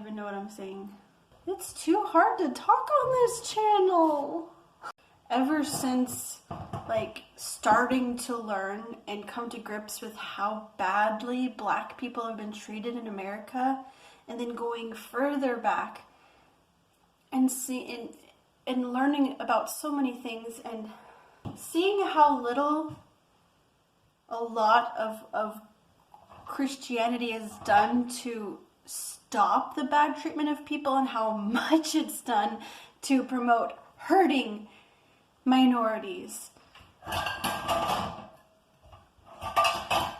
even know what I'm saying. It's too hard to talk on this channel. Ever since, like, starting to learn and come to grips with how badly Black people have been treated in America, and then going further back and and learning about so many things and seeing how little a lot of Christianity has done to stop the bad treatment of people, and how much it's done to promote hurting minorities.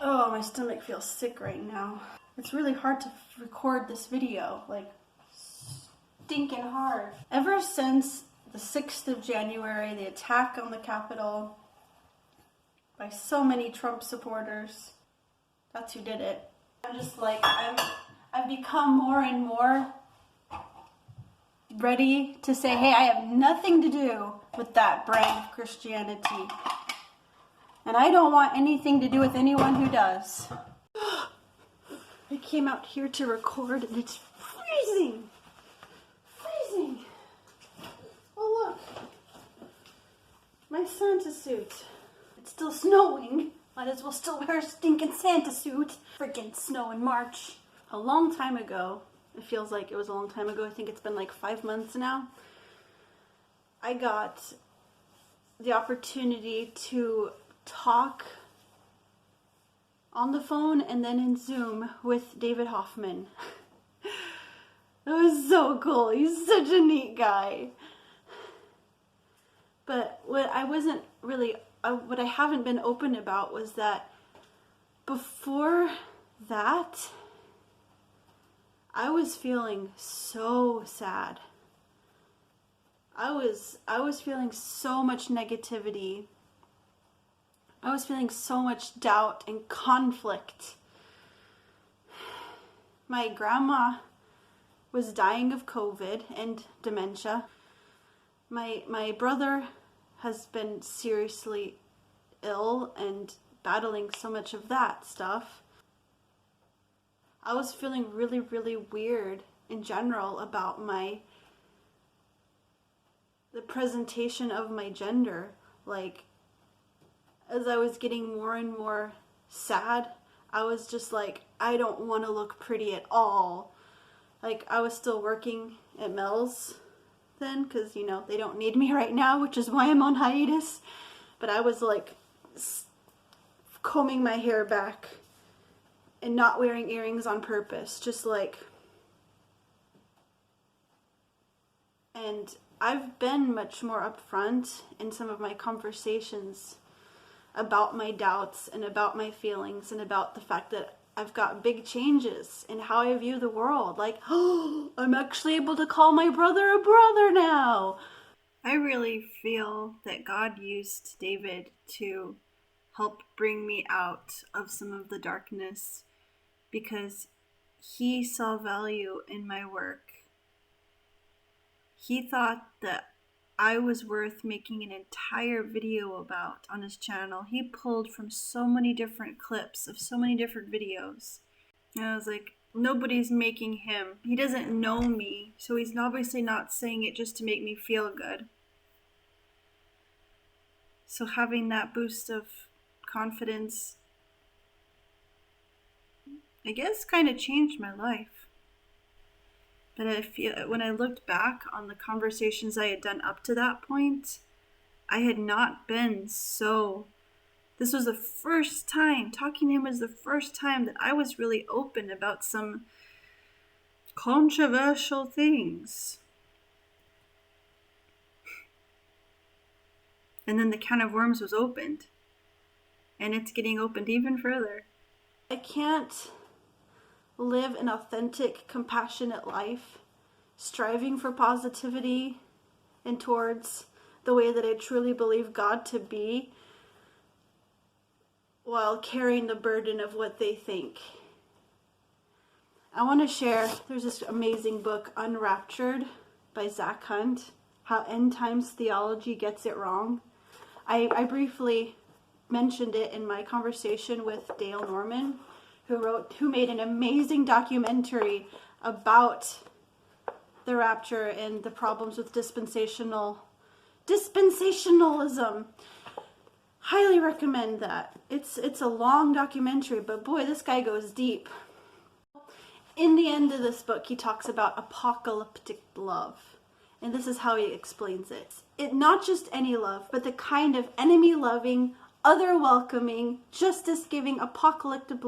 Oh, my stomach feels sick right now. It's really hard to record this video, like stinking hard. Ever since the 6th of January, the attack on the Capitol by so many Trump supporters, that's who did it. I'm just like, I've become more and more ready to say, hey, I have nothing to do with that brand of Christianity. And I don't want anything to do with anyone who does. I came out here to record and it's freezing. Freezing. Oh, look. My Santa suit. It's still snowing. Might as well still wear a stinking Santa suit. Freaking snow in March. A long time ago, it feels like it was a long time ago, I think it's been like 5 months now, I got the opportunity to talk on the phone and then in Zoom with David Hoffman. That was so cool. He's such a neat guy. But what I haven't been open about was that before that, I was feeling so sad. I was feeling so much negativity. I was feeling so much doubt and conflict. My grandma was dying of COVID and dementia. My brother has been seriously ill and battling so much of that stuff. I was feeling really, really weird in general about the presentation of my gender. Like, as I was getting more and more sad, I was just like, I don't want to look pretty at all. Like, I was still working at Mel's then, because, you know, they don't need me right now, which is why I'm on hiatus. But I was like combing my hair back and not wearing earrings on purpose, just like, and I've been much more upfront in some of my conversations about my doubts and about my feelings and about the fact that I've got big changes in how I view the world. Like, oh, I'm actually able to call my brother a brother now. I really feel that God used David to help bring me out of some of the darkness, because he saw value in my work. He thought that I was worth making an entire video about on his channel. He pulled from so many different clips of so many different videos. And I was like, nobody's making him. He doesn't know me, so he's obviously not saying it just to make me feel good. So having that boost of confidence, I guess, kind of changed my life. But I feel when I looked back on the conversations I had done up to that point, I had not been so. This was the first time, talking to him was the first time that I was really open about some controversial things. And then the can of worms was opened. And it's getting opened even further. I can't live an authentic, compassionate life, striving for positivity and towards the way that I truly believe God to be, while carrying the burden of what they think. I want to share, there's this amazing book, Unraptured, by Zach Hunt, How End Times Theology Gets It Wrong. I briefly mentioned it in my conversation with Dale Norman, who made an amazing documentary about the rapture and the problems with dispensationalism. Highly recommend that. It's a long documentary, but boy, this guy goes deep. In the end of this book, he talks about apocalyptic love. And this is how he explains it. It not just any love, but the kind of enemy-loving, other-welcoming, justice-giving apocalyptic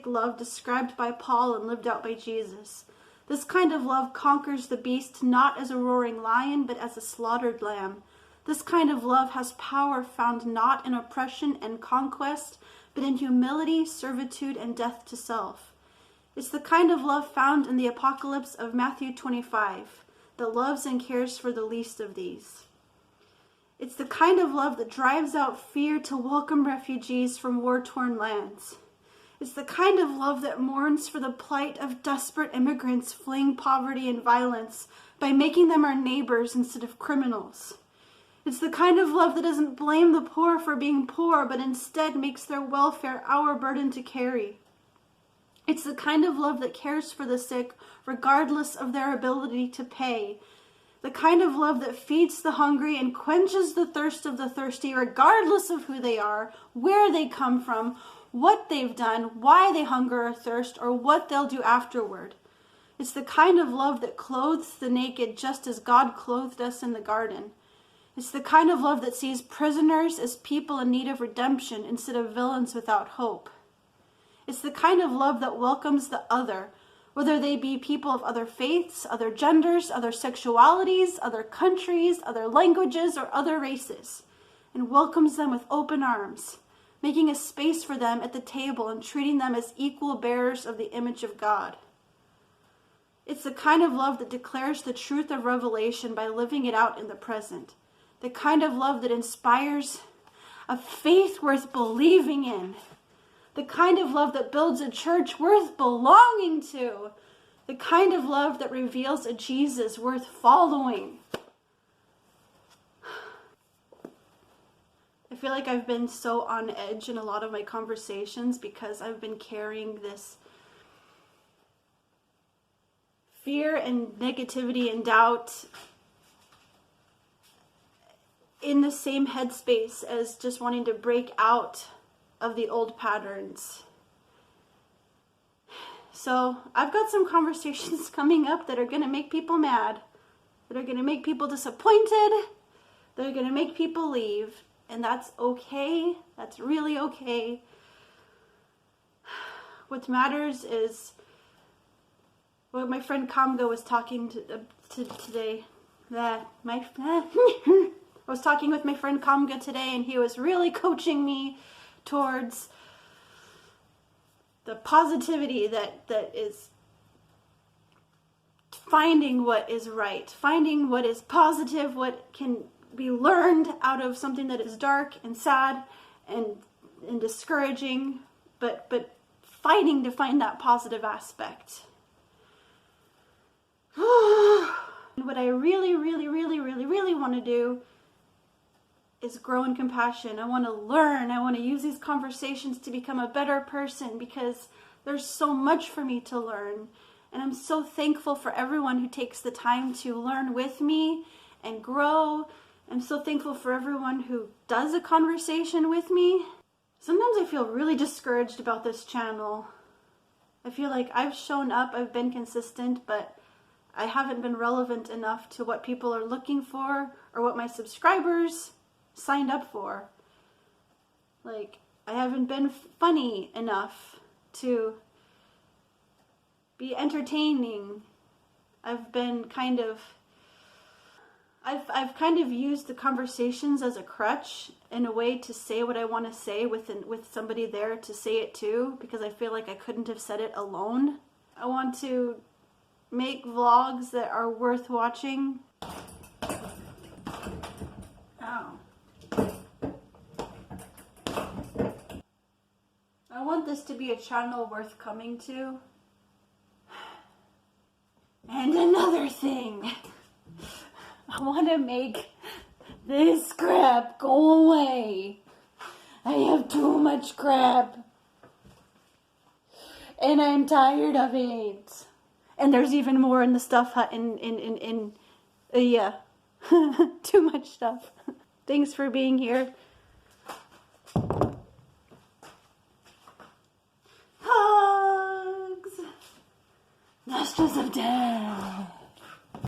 love described by Paul and lived out by Jesus. This kind of love conquers the beast not as a roaring lion, but as a slaughtered lamb. This kind of love has power found not in oppression and conquest, but in humility, servitude, and death to self. It's the kind of love found in the apocalypse of Matthew 25, that loves and cares for the least of these. It's the kind of love that drives out fear to welcome refugees from war-torn lands. It's the kind of love that mourns for the plight of desperate immigrants fleeing poverty and violence by making them our neighbors instead of criminals. It's the kind of love that doesn't blame the poor for being poor, but instead makes their welfare our burden to carry. It's the kind of love that cares for the sick regardless of their ability to pay. The kind of love that feeds the hungry and quenches the thirst of the thirsty regardless of who they are, where they come from, what they've done, why they hunger or thirst, or what they'll do afterward. It's the kind of love that clothes the naked just as God clothed us in the garden. It's the kind of love that sees prisoners as people in need of redemption instead of villains without hope. It's the kind of love that welcomes the other, whether they be people of other faiths, other genders, other sexualities, other countries, other languages, or other races, and welcomes them with open arms, making a space for them at the table and treating them as equal bearers of the image of God. It's the kind of love that declares the truth of revelation by living it out in the present. The kind of love that inspires a faith worth believing in. The kind of love that builds a church worth belonging to. The kind of love that reveals a Jesus worth following. I feel like I've been so on edge in a lot of my conversations because I've been carrying this fear and negativity and doubt in the same headspace as just wanting to break out of the old patterns. So I've got some conversations coming up that are going to make people mad, that are going to make people disappointed, that are going to make people leave, and that's okay. That's really okay. What matters is what my friend Kamga was talking to today. I was talking with my friend Kamga today, and he was really coaching me towards the positivity that is finding what is right, finding what is positive, what can be learned out of something that is dark and sad and discouraging, but fighting to find that positive aspect. What I really want to do is grow in compassion. I want to learn. I want to use these conversations to become a better person because there's so much for me to learn. And I'm so thankful for everyone who takes the time to learn with me and grow. I'm so thankful for everyone who does a conversation with me. Sometimes I feel really discouraged about this channel. I feel like I've shown up, I've been consistent, but I haven't been relevant enough to what people are looking for or what my subscribers signed up for. Like, I haven't been funny enough to be entertaining. I've been I've kind of used the conversations as a crutch in a way to say what I want to say with somebody there to say it too, because I feel like I couldn't have said it alone. I want to make vlogs that are worth watching. Ow. I want this to be a channel worth coming to. And another thing, I want to make this crap go away. I have too much crap. And I'm tired of it. And there's even more in the stuff hut yeah. Too much stuff. Thanks for being here. Hugs! Nostrils of death.